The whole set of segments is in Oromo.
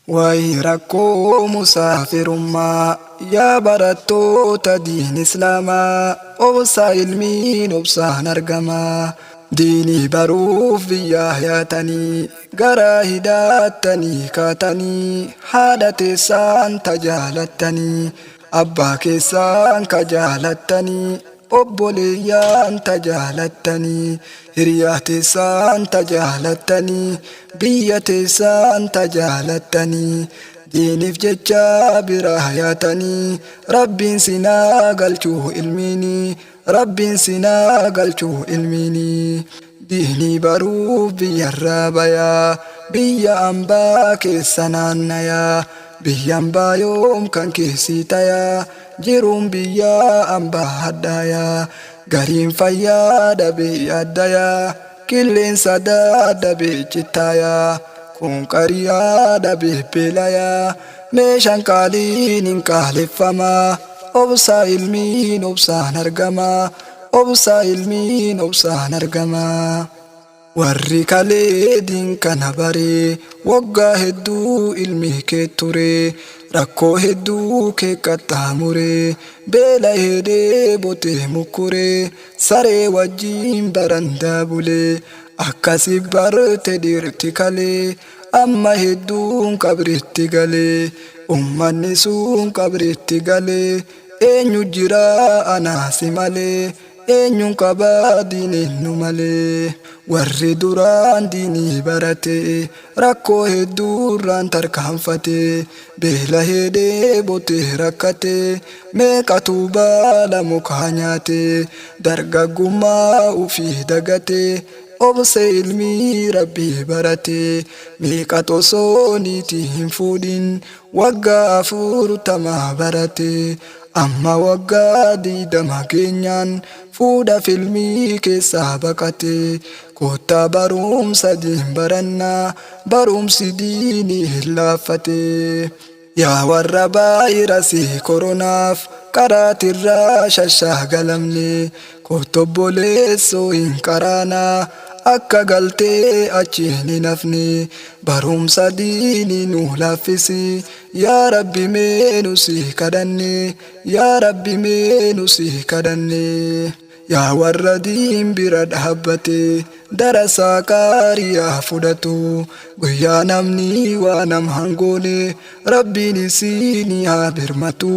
ويركو مسافر ما يا برتو تدين إسلاما أبصى علمين أبصى نرقما ديني بروف بيا ياتني قرا هداتني كاتني حالتي سان تجالتني أبا كيسان كجالتني obboleeyyaan tajaallattanii hiriyaa teessaan tajaallattanii biyya teessaan tajaallattanii diiniif jecha biraa yaatanii rabbiin sinaa galchuu ilmiinii rabbiin sinaa galchuu ilmiinii diinii baruuf biyyarraa bayaa biyya ambaa keessa naannayaa biyya ambaa yoom kan keessii tayaa jiruun biyya ambaa haddaaya gariin fayyaa dhabee addayaa qilleensa dadhabee cittaaya kun qariyaa dhabee beelayaa meeshaan qaaliin hin qaaleffamaa obsaa ilmiin obsaan argamaa obsaa ilmiin obsaan argamaa. warri kalee diin kana baree waggaa hedduu ilmi kee ture rakkoo hedduu kee qaxxaamuree beela hedee botee mukkuree saree wajjiin barandaa bulee akkasi barte dhiirti kalee amma hedduun qabritti galee ummanni sun qabritti galee eenyu jira anaasi malee eenyuun qabaa diineennu malee warri duraan diinii barate rakkoo hedduurraan tarkaanfate beela hedee botee rakkate meeqatu baala mukaa nyaate dargaggummaa ufii dagate obse ilmii rabbii barate meeqa osoo niitii hin fuudhin waggaa 40 barate amma waggaa 20 keenyaan fuudha filmii keessaa baqate kottaa barumsa diin barannaa barumsi diinii hin laaffate yaa warra vaayirasii koronaaf qaraatirraa shashaagalamne kottobboleessoo hin qaraanaa akka galtee achiin hin hafne barumsa diinii nu laaffisi yaa rabbi mee nu si kadhanne yaa rabbi mee nu si kadhanne yaa warra diin bira dhaabbate darasaa qaariyaa fudhatu guyyaa namni waa nam hangoone rabbiin isiinii haa birmatu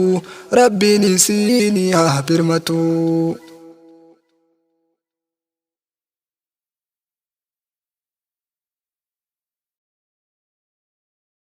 rabbiin isiinii haa birmatu.